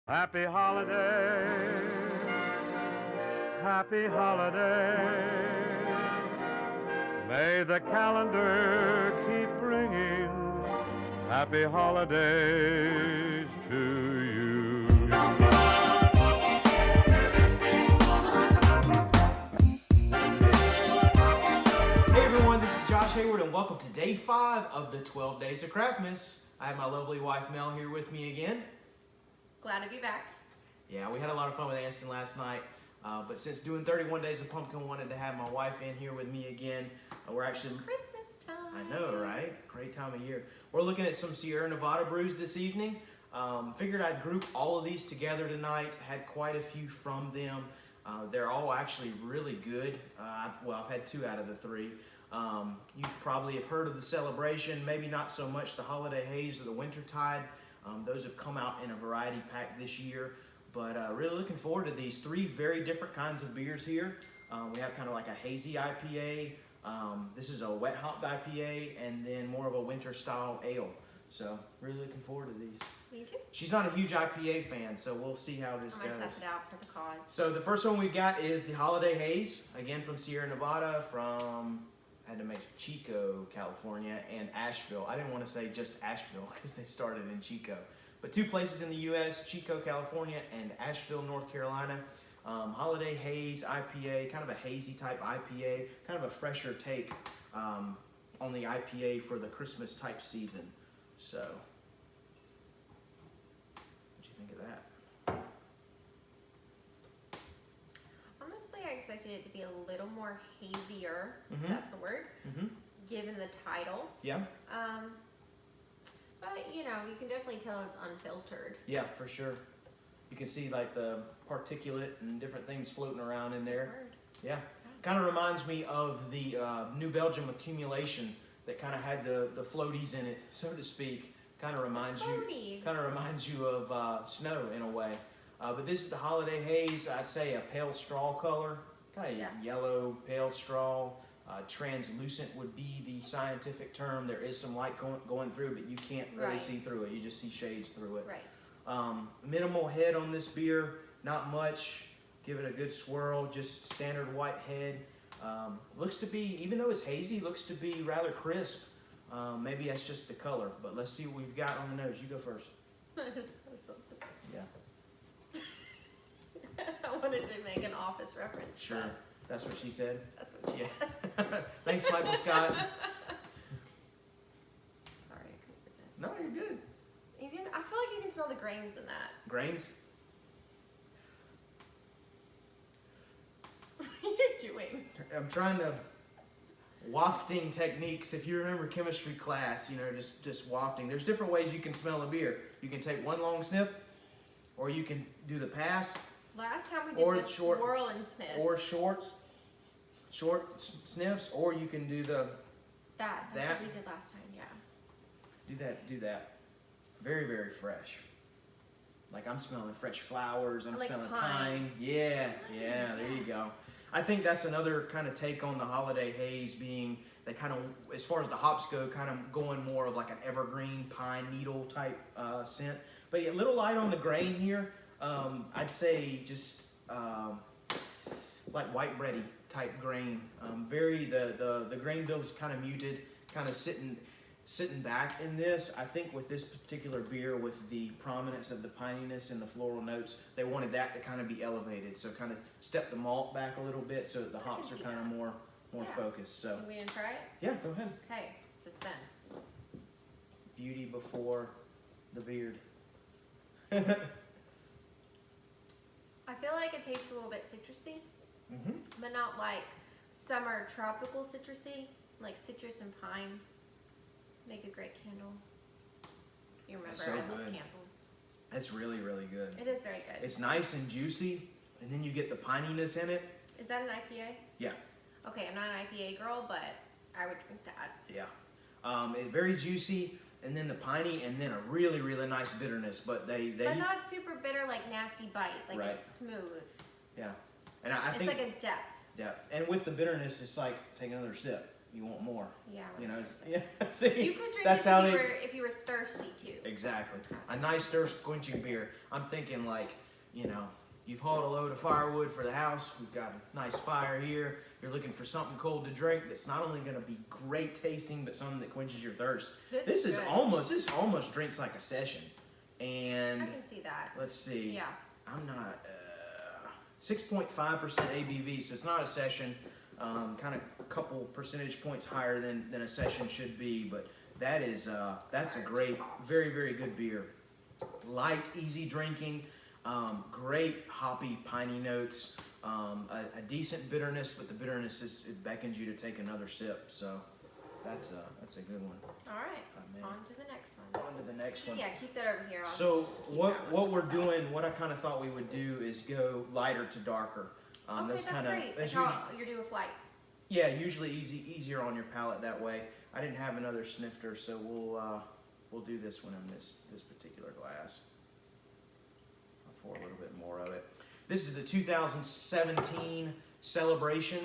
Happy holiday, happy holiday. May the calendar keep bringing happy holidays to you. Hey everyone, this is Josh Hayward and welcome to day 5 of the 12 days of CRAFTmas. I have my lovely wife Mel here with me again. Glad to be back. Yeah, we had a lot of fun with Anston last night, but since doing 31 days of pumpkin, wanted to have my wife in here with me again. We're actually It's Christmas time. I know, right? Great time of year. We're looking at some Sierra Nevada brews this evening. Figured I'd group all of these together tonight. Had quite a few from them. They're all actually really good. I've had 2 out of the 3. You probably have heard of the celebration, maybe not so much the Holiday Haze or the Wintertide. Those have come out in a variety pack this year, but really looking forward to these 3 very different kinds of beers here. We have kind of like a hazy IPA. This is a wet hopped IPA, and then more of a winter style ale. So really looking forward to these. Me too. She's not a huge IPA fan, so we'll see how this I'm gonna goes. tough it out for the cause. So the first one we got is the Holiday Haze, again from Sierra Nevada, from, I had to make Chico, California, and Asheville. I didn't want to say just Asheville because they started in Chico. But 2 places in the U.S., Chico, California, and Asheville, North Carolina. Holiday Haze IPA, kind of a hazy type IPA, kind of a fresher take on the IPA for the Christmas type season. So, what do you think of that? Honestly, I expected it to be a little more hazier, if Mhm. that's a word, Mm-hmm. given the title. Yeah? But you know, you can definitely tell it's unfiltered. Yeah, for sure. You can see like the particulate and different things floating around in there. Word. Yeah. Kind of reminds me of the New Belgium accumulation that kind of had the floaties in it, so to speak. Kind of reminds you of snow in a way. But this is the Holiday Haze. I'd say a pale straw color, kind of Yes. yellow pale straw. Translucent would be the scientific term. There is some light going through, but you can't really Right. see through it. You just see shades through it. Right. Minimal head on this beer, not much. Give it a good swirl, just standard white head. Looks to be, even though it's hazy, looks to be rather crisp. Maybe that's just the color, but let's see what we've got on the nose. You go first. I just thought something. Yeah, I wanted to make an Office reference. sure. But That's what she said. that's what she Yeah. said. Thanks, Michael Scott. Sorry, I couldn't resist. No, you're good. You can. I feel like you can smell the grains in that. Grains? What are you doing? I'm trying to wafting techniques. If you remember chemistry class, you know, just wafting. There's different ways you can smell a beer. You can take one long sniff, or you can do the pass, Last time we did Or the short- swirl and sniff. or short sniffs, or you can do the That's that. what we did last time, yeah. do that. Very, very fresh. Like I'm smelling fresh flowers. I'm I like smelling pine. pine. Yeah, there you go. I think that's another kind of take on the Holiday Haze, being they kind of, as far as the hops go, kind of going more of like an evergreen pine needle type scent. But yeah, a little light on the grain here. I'd say just like white bready type grain. Very the grain bill's kind of muted, kind of sitting back in this. I think with this particular beer, with the prominence of the pininess and the floral notes, they wanted that to kind of be elevated. So kind of step the malt back a little bit so that the hops are see kind of that. more Yeah. focused. So We didn't try it? yeah, go ahead. Okay, suspense. Beauty before the beard. I feel like it tastes a little bit citrusy, Mm-hmm. but not like summer tropical citrusy. Like citrus and pine make a great candle. You remember That's so I love good. candles. That's really, really good. It is very good. It's nice and juicy, and then you get the pininess in it. Is that an IPA? Yeah. Okay, I'm not an IPA girl, but I would drink that. Yeah. It's very juicy, and then the piney, and then a really, really nice bitterness. But they But not super bitter, like nasty bite. Like Right. it's smooth. yeah. And I It's think like a depth. depth, and with the bitterness, it's like take another sip. you want more. Yeah. You know, 100%. yeah. See, You could drink that's this how if you were thirsty too. Exactly. A nice thirst quenching beer. I'm thinking like, you know, you've hauled a load of firewood for the house. We've got a nice fire here. You're looking for something cold to drink that's not only going to be great tasting, but something that quenches your thirst. This is almost drinks like a session. And I can see that. let's see. Yeah. I'm not 6.5% ABV, so it's not a session. Kind of a couple percentage points higher than a session should be, but that's a great, very, very good beer. Light, easy drinking, great hoppy, piney notes, a decent bitterness, but the bitterness it beckons you to take another sip. So that's a good one. All right, on to the next one. On to the next one. Yeah, keep that over here. So what we're doing, what I kind of thought we would do is go lighter to darker. Okay, that's great. That's how you're doing with light. Yeah, usually easier on your palate that way. I didn't have another snifter, so we'll do this one in this particular glass. I'll pour a little bit more of it. This is the 2017 Celebration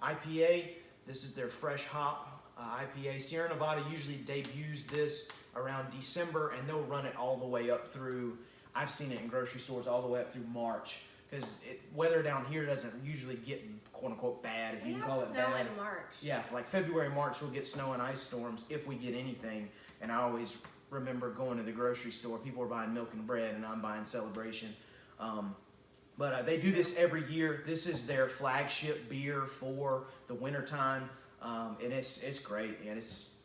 IPA. This is their fresh hop IPA. Sierra Nevada usually debuts this around December, and they'll run it all the way up through, I've seen it in grocery stores all the way up through March, because weather down here doesn't usually get quote unquote bad, if you can call it bad. We have snow in March. Yeah, for like February, March, we'll get snow and ice storms if we get anything. And I always remember going to the grocery store. People are buying milk and bread, and I'm buying Celebration. But they do this every year. This is their flagship beer for the wintertime, and it's great. And it's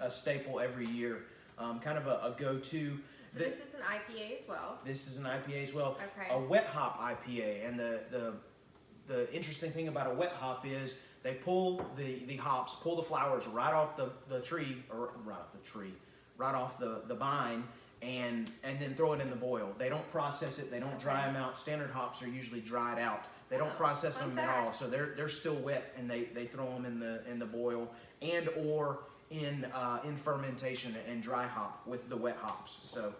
a staple every year. Kind of a go-to. So this is an IPA as well. This is an IPA as well. Okay. A wet hop IPA, and the interesting thing about a wet hop is they pull the hops, pull the flowers right off the tree, or right off the vine, and then throw it in the boil. They don't process it. They don't dry them out. Standard hops are usually dried out. They don't process them at all, so they're still wet, and they throw them in the boil and or in fermentation and dry hop with the wet hops. So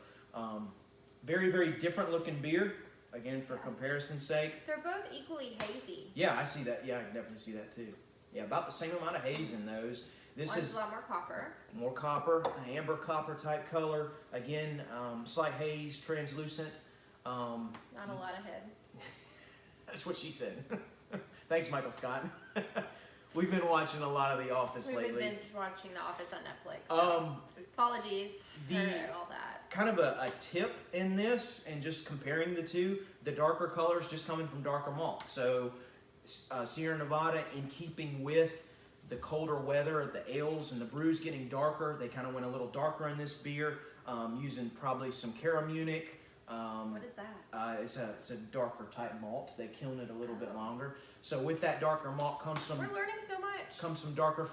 very, very different looking beer. Again, for comparison's sake. They're both equally hazy. Yeah, I see that. Yeah, I can definitely see that too. Yeah, about the same amount of haze in those. This One's is a lot more copper. more copper, an amber copper type color. Again, slight haze, translucent. Not a lot of head. That's what she said. Thanks, Michael Scott. We've been watching a lot of The Office lately. We've been watching The Office on Netflix. So apologies for all that. Kind of a tip in this, and just comparing the two, the darker colors just coming from darker malt. So Sierra Nevada, in keeping with the colder weather, the ales and the brews getting darker, they kind of went a little darker in this beer, using probably some Caramunic. What is that? It's a darker type malt. They kiln it a little bit longer. So with that darker malt comes some. We're learning so much. Comes some darker,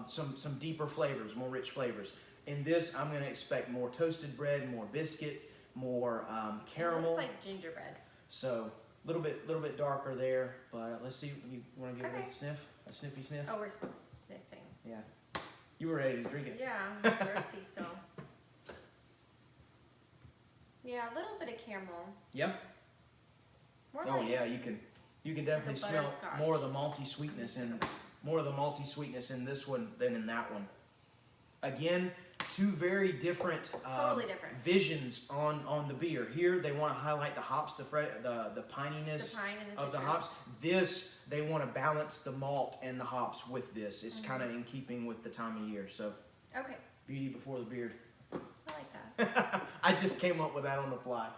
some deeper flavors, more rich flavors. In this, I'm going to expect more toasted bread, more biscuit, more caramel. It looks like gingerbread. So a little bit darker there. But let's see. You want to give it a sniff? A sniffy sniff? Oh, we're still sniffing. Yeah. You were ready to drink it. Yeah, I'm thirsty still. Yeah, a little bit of caramel. Yep. Yeah, you can definitely smell more of the malty sweetness in this one than in that one. Again, two very different, totally different visions on the beer. Here they want to highlight the hops, the pininess of the hops. This, they want to balance the malt and the hops with this. It's kind of in keeping with the time of year. So okay. Beauty before the beard. I like that. I just came up with that on the fly.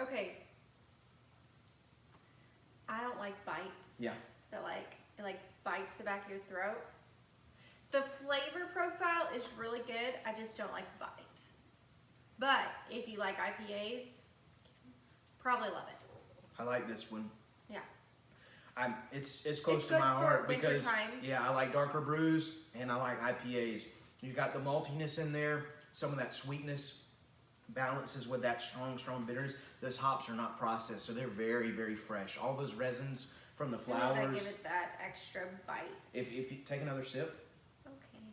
Okay. I don't like bites. Yeah. That it bites the back of your throat. The flavor profile is really good. I just don't like the bite. But if you like IPAs, probably love it. I like this one. Yeah. It's close to my heart because wintertime. I like darker brews and I like IPAs. You got the maltiness in there, some of that sweetness balances with that strong bitterness. Those hops are not processed, so they're very, very fresh. All those resins from the flowers. And they give it that extra bite. If you take another sip. Okay.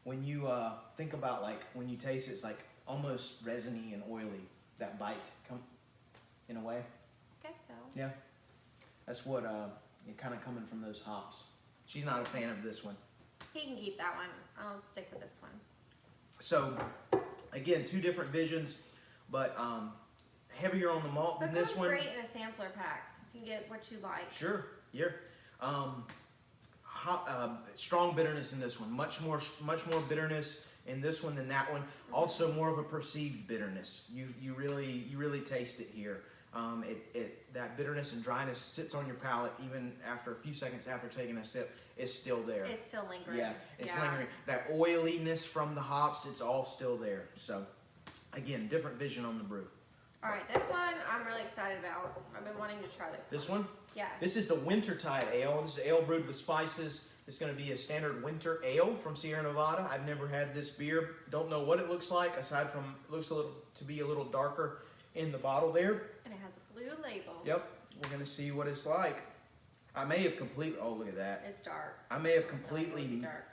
When you think about when you taste it, it's like almost resiny and oily. That bite, in a way. I guess so. Yeah. That's what You're kind of coming from those hops. She's not a fan of this one. He can keep that one. I'll stick with this one. So, again, 2 different visions, but heavier on the malt than this one. That goes great in a sampler pack. So you can get what you like. Sure, yeah. Strong bitterness in this one. Much more bitterness in this one than that one. Also, more of a perceived bitterness. You really taste it here. That bitterness and dryness sits on your palate even after a few seconds after taking a sip. It's still there. It's still lingering. Yeah, it's lingering. That oiliness from the hops, it's all still there. So, again, different vision on the brew. All right, this one I'm really excited about. I've been wanting to try this. This one? Yes. This is the Wintertide ale. This is ale brewed with spices. It's going to be a standard winter ale from Sierra Nevada. I've never had this beer. Don't know what it looks like aside from it looks to be a little darker in the bottle there. And it has a blue label. Yep. We're going to see what it's like. I may have completely. Oh, look at that. It's dark. I may have completely. Dark.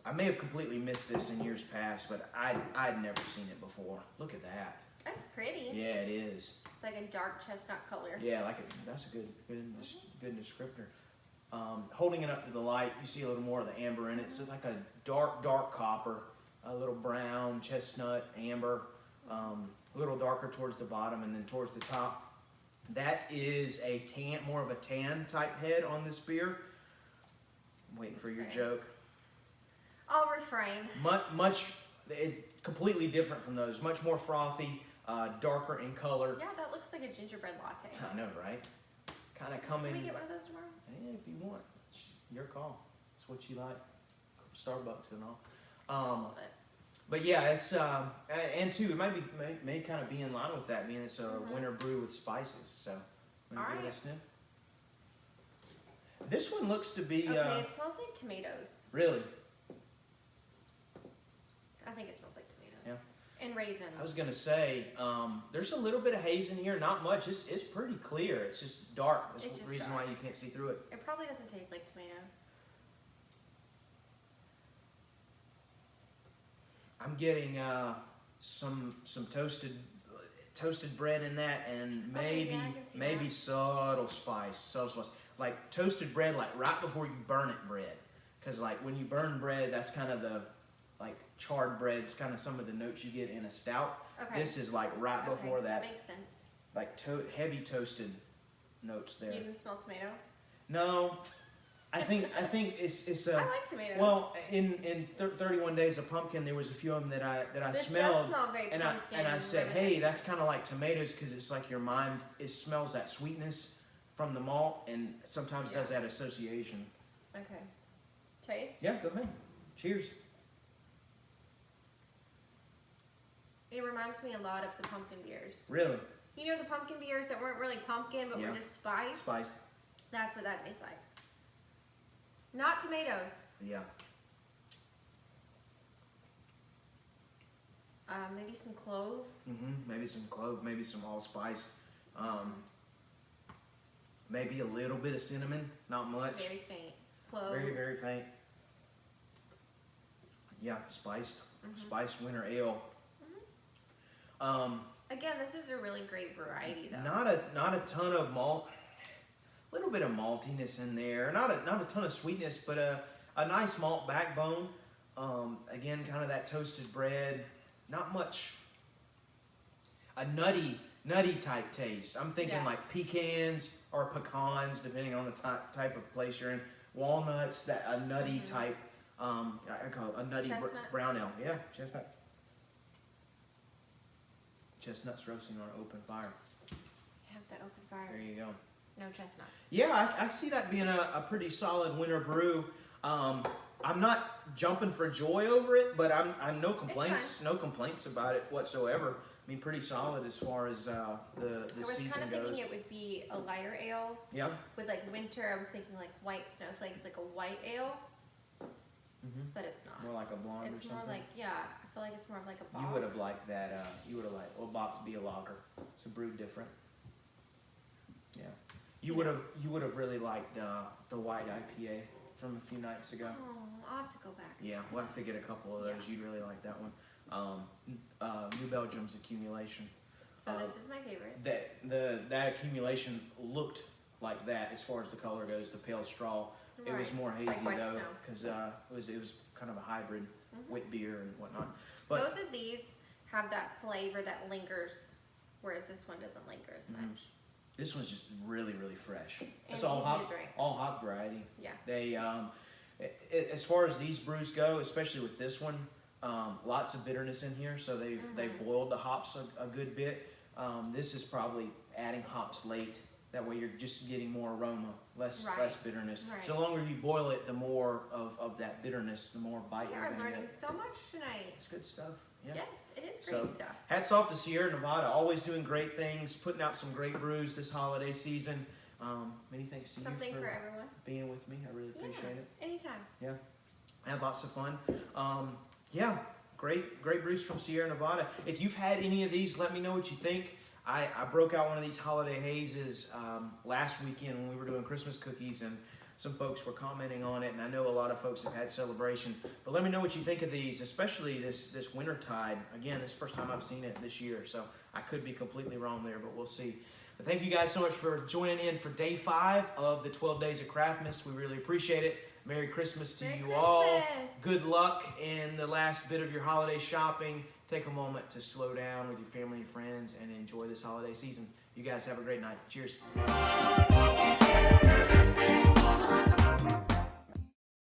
I may have completely missed this in years past, but I'd never seen it before. Look at that. That's pretty. Yeah, it is. It's like a dark chestnut color. Yeah, that's a good descriptor. Holding it up to the light, you see a little more of the amber in it. It's like a dark copper, a little brown, chestnut, amber, a little darker towards the bottom and then towards the top. That is a tan, more of a tan type head on this beer. I'm waiting for your joke. I'll refrain. It's completely different from those. Much more frothy, darker in color. Yeah, that looks like a gingerbread latte. I know, right? Kind of coming. Can we get one of those tomorrow? Yeah, if you want. It's your call. It's what you like. Starbucks and all. Love it. But yeah, it's and too, it may kind of be in line with that, being it's a winter brew with spices. So, all right. Listening. This one looks to be. Okay, it smells like tomatoes. Really? I think it smells like tomatoes. Yeah. And raisins. I was gonna say, there's a little bit of haze in here. Not much. It's pretty clear. It's just dark. That's the reason why you can't see through it. It probably doesn't taste like tomatoes. I'm getting some toasted bread in that, and maybe subtle spice, like toasted bread, like right before you burn it bread, because like when you burn bread, that's kind of the like charred bread's kind of some of the notes you get in a stout. Okay. This is like right before that. That makes sense. Like heavy toasted notes there. You didn't smell tomato? No. I think it's I like tomatoes. Well, in 31 Days of Pumpkin, there was a few of them that I this smelled, does smell very and pumpkin I said, hey, reminiscent. that's kind of like tomatoes, because it's like your mind smells that sweetness from the malt, and sometimes does that association. Okay. Taste? Yeah, go ahead. Cheers. It reminds me a lot of the pumpkin beers. Really? You know the pumpkin beers that weren't really pumpkin, but were just spice? Spice. That's what that tastes like. Not tomatoes. Yeah. Maybe some clove. Maybe some clove. Maybe some allspice. Maybe a little bit of cinnamon. Not much. Very faint. Clove. Very, very faint. Yeah, spiced. Spiced winter ale. Again, this is a really great variety, though. Not a ton of malt. A little bit of maltiness in there. Not a ton of sweetness, but a nice malt backbone. Again, kind of that toasted bread. Not much. A nutty type taste. I'm thinking like pecans or pecans, depending on the type of place you're in. Walnuts, a nutty type. I call it a nutty brown ale. Yeah, chestnut. Chestnuts roasting on an open fire. Have that open fire. There you go. No chestnuts. Yeah, I see that being a pretty solid winter brew. I'm not jumping for joy over it, but I'm no complaints about it whatsoever. I mean, pretty solid as far as the season goes. I was kind of thinking it would be a lighter ale. Yeah. With like winter, I was thinking like white snowflakes, like a white ale. But it's not. More like a blonde or something. It's more like, I feel like it's more of like a bock. You would have liked that. You would have liked bock to be a lager. It's a brewed different. Yeah. You would have really liked the white IPA from a few nights ago. Oh, I'll have to go back. Yeah, we'll have to get a couple of those. You'd really like that one. New Belgium's Accumulation. So this is my favorite. That accumulation looked like that as far as the color goes, the pale straw. It was Right. more hazy Like white though, snow. because it was kind of a hybrid Mm-hmm. wit beer and whatnot. But Both of these have that flavor that lingers, whereas this one doesn't linger as Mhm. much. this one's just really, really fresh. It's And all easy hop, to drink. all hop variety. Yeah. They, as far as these brews go, especially with this one, lots of bitterness in here. So they've boiled the hops a good bit. This is probably adding hops late. That way you're just getting more aroma, less Right. bitterness. Right. So the longer you boil it, the more of that bitterness, the more bite We you're are gonna learning get. so much tonight. It's good stuff. Yeah. Yes, it is great So, stuff. hats off to Sierra Nevada, always doing great things, putting out some great brews this holiday season. Many thanks to Something you for everyone. being with me. I really appreciate it. Anytime. Yeah, I had lots of fun. Yeah, great brews from Sierra Nevada. If you've had any of these, let me know what you think. I broke out one of these holiday hazes last weekend when we were doing Christmas cookies, and some folks were commenting on it, and I know a lot of folks have had celebration. But let me know what you think of these, especially this Wintertide. Again, this is the first time I've seen it this year, so I could be completely wrong there, but we'll see. But thank you guys so much for joining in for day 5 of the 12 Days of CRAFTmas. We really appreciate it. Merry Christmas to Merry you all. Christmas. Good luck in the last bit of your holiday shopping. Take a moment to slow down with your family and friends and enjoy this holiday season. You guys have a great night. Cheers.